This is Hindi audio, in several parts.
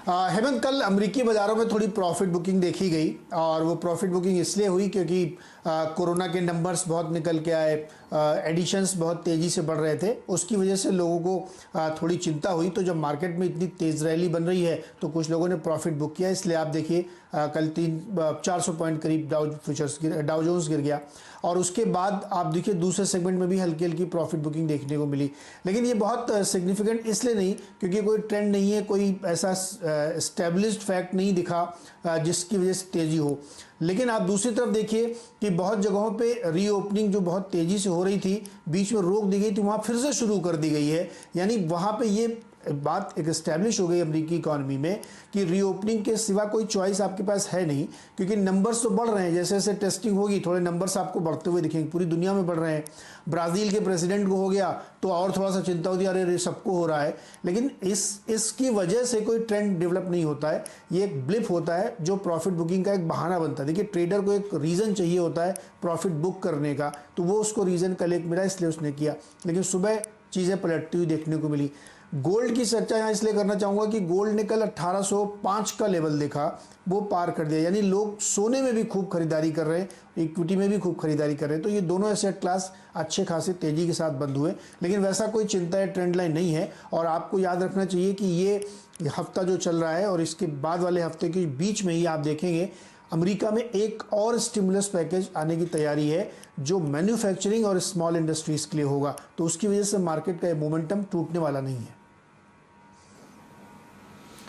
हेमंत, कल अमेरिकी बाज़ारों में थोड़ी प्रॉफिट बुकिंग देखी गई और वो प्रॉफिट बुकिंग इसलिए हुई क्योंकि कोरोना के नंबर्स बहुत निकल के आए, एडिशंस बहुत तेज़ी से बढ़ रहे थे, उसकी वजह से लोगों को थोड़ी चिंता हुई। तो जब मार्केट में इतनी तेज़ रैली बन रही है तो कुछ लोगों ने प्रॉफिट बुक किया, इसलिए आप देखिए कल 400 पॉइंट करीब डाउ जोन्स गिर गया। और उसके बाद आप देखिए दूसरे सेगमेंट में भी हल्की हल्की प्रॉफिट बुकिंग देखने को मिली, लेकिन ये बहुत सिग्निफिकेंट इसलिए नहीं क्योंकि कोई ट्रेंड नहीं है, कोई ऐसा एस्टेब्लिश्ड फैक्ट नहीं दिखा जिसकी वजह से तेज़ी हो। लेकिन आप दूसरी तरफ देखिए कि बहुत जगहों पे रीओपनिंग जो बहुत तेज़ी से हो रही थी, बीच में रोक दी गई थी, वहाँ फिर से शुरू कर दी गई है। यानी वहाँ पे ये बात एक एस्टैब्लिश हो गई अमेरिकी इकॉनमी में कि रीओपनिंग के सिवा कोई चॉइस आपके पास है नहीं, क्योंकि नंबर्स तो बढ़ रहे हैं। जैसे जैसे टेस्टिंग होगी थोड़े नंबर्स आपको बढ़ते हुए दिखेंगे, पूरी दुनिया में बढ़ रहे हैं। ब्राज़ील के प्रेसिडेंट को हो गया तो और थोड़ा सा चिंता होती है, अरे सबको हो रहा है। लेकिन इसकी वजह से कोई ट्रेंड डेवलप नहीं होता है, ये एक ब्लिप होता है जो प्रॉफिट बुकिंग का एक बहाना बनता है। देखिए ट्रेडर को एक रीज़न चाहिए होता है प्रॉफिट बुक करने का, तो वो उसको रीज़न कल एक मिला इसलिए उसने किया, लेकिन सुबह चीज़ें पलटती हुई देखने को मिली। गोल्ड की चर्चा यहाँ इसलिए करना चाहूँगा कि गोल्ड ने कल 1805 का लेवल देखा, वो पार कर दिया। यानी लोग सोने में भी खूब खरीदारी कर रहे हैं, इक्विटी में भी खूब खरीदारी कर रहे हैं। तो ये दोनों एसेट क्लास अच्छे खासे तेज़ी के साथ बंद हुए, लेकिन वैसा कोई चिंता या ट्रेंड लाइन नहीं है। और आपको याद रखना चाहिए कि ये हफ्ता जो चल रहा है और इसके बाद वाले हफ्ते के बीच में ही आप देखेंगे अमेरिका में एक और स्टिमुलस पैकेज आने की तैयारी है जो मैन्युफैक्चरिंग और स्मॉल इंडस्ट्रीज के लिए होगा। तो उसकी वजह से मार्केट का मोमेंटम टूटने वाला नहीं है।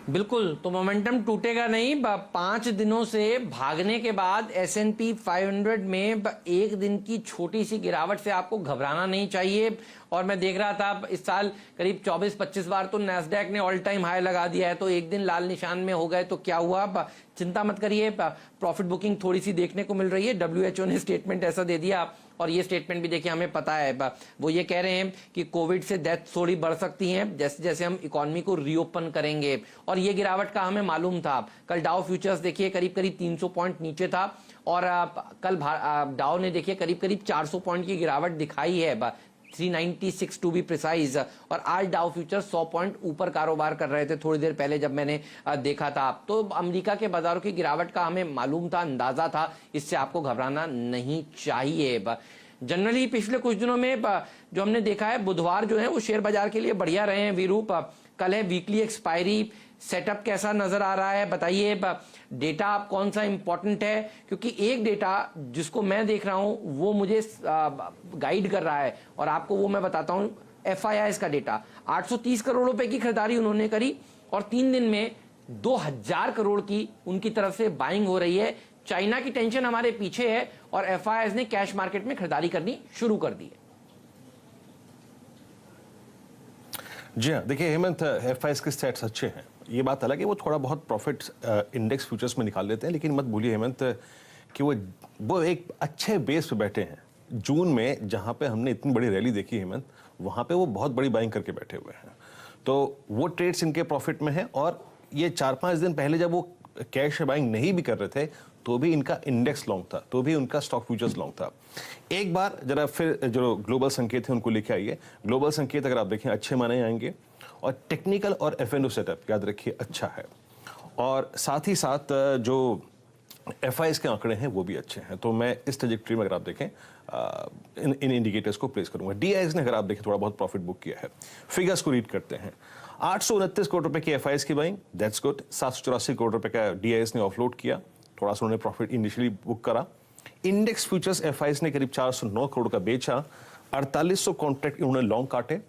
बिल्कुल, तो मोमेंटम टूटेगा नहीं। 5 दिनों से भागने के बाद S&P 500 में एक दिन की छोटी सी गिरावट से आपको घबराना नहीं चाहिए। और मैं देख रहा था इस साल करीब 24-25 बार तो नैस्डैक ने ऑल टाइम हाई लगा दिया है, तो एक दिन लाल निशान में हो गए तो क्या हुआ, चिंता मत करिए। प्रॉफिट बुकिंग थोड़ी सी देखने को मिल रही है, WHO ने स्टेटमेंट ऐसा दे दिया। और ये स्टेटमेंट भी देखिए हमें पता है, वो ये कह रहे हैं कि कोविड से डेथ थोड़ी बढ़ सकती हैं जैसे जैसे हम इकोनॉमी को रीओपन करेंगे। और ये गिरावट का हमें मालूम था। कल डाउ फ्यूचर्स देखिए करीब करीब 300 पॉइंट नीचे था और कल डाउ ने देखिए करीब करीब 400 पॉइंट की गिरावट दिखाई है, 396 टू बी प्रिसाइज। और आज डाउ फ्यूचर 100 पॉइंट ऊपर कारोबार कर रहे थे थोड़ी देर पहले जब मैंने देखा था। तो अमेरिका के बाजारों की गिरावट का हमें मालूम था, अंदाजा था, इससे आपको घबराना नहीं चाहिए। जनरली पिछले कुछ दिनों में जो हमने देखा है, बुधवार जो है वो शेयर बाजार के लिए बढ़िया रहे हैं। वीरू, कल है वीकली एक्सपायरी, सेटअप कैसा नजर आ रहा है बताइए। डेटा आप कौन सा इंपॉर्टेंट है, क्योंकि एक डेटा जिसको मैं देख रहा हूं वो मुझे गाइड कर रहा है और आपको वो मैं बताता हूं। FIIs का डेटा 830 करोड़ रुपए की खरीदारी उन्होंने करी और 3 दिन में 2000 करोड़ की उनकी तरफ से बाइंग हो रही है। चाइना की टेंशन हमारे पीछे है और FIIs ने कैश मार्केट में खरीदारी करनी शुरू कर दी है। जी हाँ, देखिए हेमंत, FIIs के स्टैट्स अच्छे हैं, ये बात अलग है। वो थोड़ा बहुत प्रॉफिट इंडेक्स फ्यूचर्स में निकाल लेते हैं, लेकिन मत भूलिए हेमंत कि वो एक अच्छे बेस पे बैठे हैं। जून में जहाँ पे हमने इतनी बड़ी रैली देखी हेमंत, वहाँ पे वो बहुत बड़ी बाइंग करके बैठे हुए हैं। तो वो ट्रेड्स इनके प्रॉफिट में है। और ये 4-5 दिन पहले जब वो कैश बाइंग नहीं भी कर रहे थे तो भी इनका इंडेक्स लॉन्ग था, तो भी उनका स्टॉक फ्यूचर्स लॉन्ग था। एक बार जरा फिर जो ग्लोबल संकेत है उनको लेके आइए। ग्लोबल संकेत अगर आप देखें अच्छे माने आएंगे और टेक्निकल और F&O सेटअप याद रखिए अच्छा है। और साथ ही साथ जो FIIs के आंकड़े हैं वो भी अच्छे हैं। तो मैं इस ट्रैजेक्टरी में अगर आप देखें इन इंडिकेटर्स को प्लेस करूंगा। DIs ने अगर आप देखें थोड़ा बहुत प्रॉफिट बुक किया है। फिगर्स को रीड करते हैं। 829 करोड़ रुपए की FIIs की बाइंग, दैट्स गुड। 784 करोड़ रुपए का DIs ने ऑफलोड किया, थोड़ा सा उन्होंने प्रॉफिट इनिशियली बुक करा। इंडेक्स फ्यूचर्स FIIs ने करीब 409 करोड़ का बेचा, 4800 कॉन्ट्रैक्ट उन्होंने लॉन्ग काटे।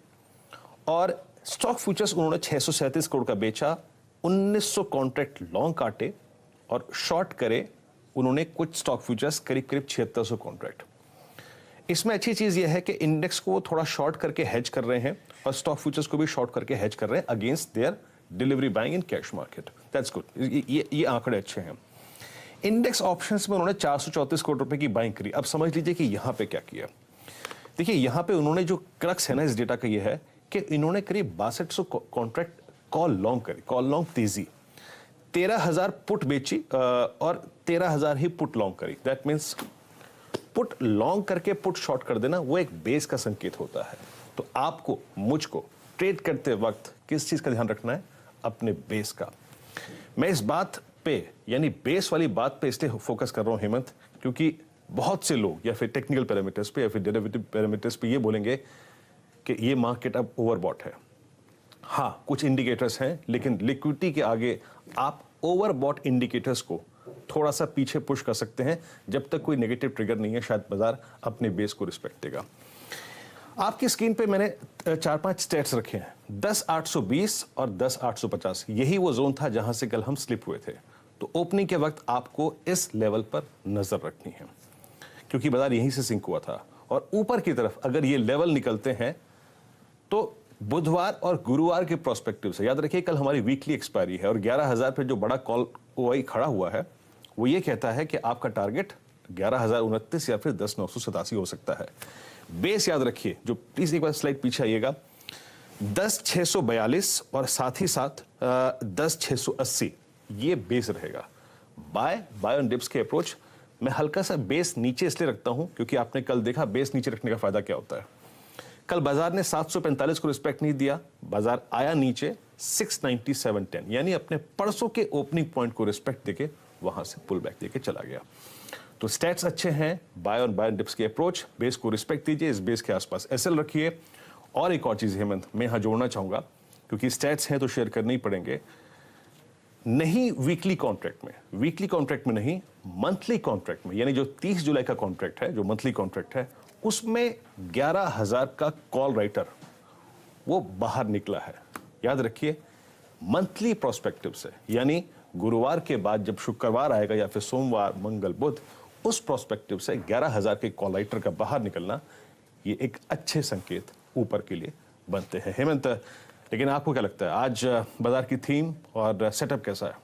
और स्टॉक फ्यूचर्स उन्होंने 637 करोड़ का बेचा, 1900 कॉन्ट्रैक्ट लॉन्ग काटे और शॉर्ट करे उन्होंने कुछ स्टॉक फ्यूचर्स करीब करीब 7600 कॉन्ट्रैक्ट। इसमें अच्छी चीज यह है कि इंडेक्स को थोड़ा शॉर्ट करके हेज कर रहे हैं और स्टॉक फ्यूचर्स को भी शॉर्ट करके हेज कर रहे हैं against their delivery buying in cash market. That's good, ये आंकड़े अच्छे हैं। इंडेक्स ऑप्शंस में उन्होंने 434 करोड़ रुपए की बाइंग करी। अब समझ लीजिए कि यहां पे क्या किया। देखिए यहां पे उन्होंने जो क्रक्स है ना इस डेटा का ये है कि इन्होंने करीब 6200 कॉन्ट्रैक्ट कॉल लॉन्ग करी, कॉल लॉन्ग तेजी। 13,000 पुट बेची और 13,000 ही पुट लॉन्ग करी। दैट मीन्स पुट लॉन्ग करके पुट शॉर्ट कर देना वो एक बेस का संकेत होता है। तो आपको मुझको ट्रेड करते वक्त किस चीज का ध्यान रखना है? अपने बेस का। मैं इस बात पे यानी बेस वाली बात पे इसलिए फोकस कर रहा हूं हेमंत, क्योंकि बहुत से लोग या फिर टेक्निकल पैरामीटर्स पे या फिर डेरिवेटिव पैरामीटर्स पे ये बोलेंगे कि ये मार्केट अब ओवरबॉट है। हाँ, कुछ इंडिकेटर्स हैं, लेकिन लिक्विडिटी के आगे आप ओवरबॉट इंडिकेटर्स को थोड़ा सा पीछे पुश कर सकते हैं। जब तक कोई नेगेटिव ट्रिगर नहीं है, शायद बाजार अपने बेस को रिस्पेक्ट देगा। आपकी स्क्रीन पे मैंने 4-5 स्टेट्स रखे हैं, 10,820 और 10,850। यही वो जोन था जहां से कल हम स्लिप हुए थे। तो ओपनिंग के वक्त आपको इस लेवल पर नजर रखनी है, क्योंकि बाजार यहीं से सिंक हुआ था। और ऊपर की तरफ अगर ये लेवल निकलते हैं तो बुधवार और गुरुवार के प्रोस्पेक्टिव से, याद रखिए कल हमारी वीकली एक्सपायरी है और 11,000 पे जो बड़ा कॉल ओआई खड़ा हुआ है वो ये कहता है कि आपका टारगेट 11,029 या फिर 10,987 हो सकता है। बेस याद रखिए, जो प्लीज एक बार स्लाइड पीछे आइएगा, 10,642 और साथ ही साथ 10,680 ये बेस रहेगा। बाय ऑन डिप्स के अप्रोच मैं हल्का सा बेस नीचे इसलिए रखता हूं क्योंकि आपने कल देखा बेस नीचे रखने का फायदा क्या होता है। कल बाजार ने 745 को रिस्पेक्ट नहीं दिया, बाजार आया नीचे 697.10, यानी अपने परसों के ओपनिंग पॉइंट को रिस्पेक्ट देके वहां से पुल बैक देके चला गया। तो स्टैट्स अच्छे हैं, बाय ऑन डिप्स के अप्रोच, बेस को रिस्पेक्ट दीजिए, इस बेस के आसपास एसएल रखिए। और एक और चीज हेमंत मैं यहां जोड़ना चाहूंगा, क्योंकि स्टैट्स हैं तो शेयर करने ही पड़ेंगे। नहीं वीकली कॉन्ट्रैक्ट में नहीं, मंथली कॉन्ट्रैक्ट में, यानी जो 30 जुलाई का कॉन्ट्रैक्ट है, जो मंथली कॉन्ट्रैक्ट है, उसमें 11,000 का कॉल राइटर वो बाहर निकला है। याद रखिए मंथली प्रोस्पेक्टिव से, यानी गुरुवार के बाद जब शुक्रवार आएगा या फिर सोमवार, मंगल, बुध, उस प्रोस्पेक्टिव से 11,000 के कॉल राइटर का बाहर निकलना ये एक अच्छे संकेत ऊपर के लिए बनते हैं। हेमंत, लेकिन आपको क्या लगता है आज बाजार की थीम और सेटअप कैसा है?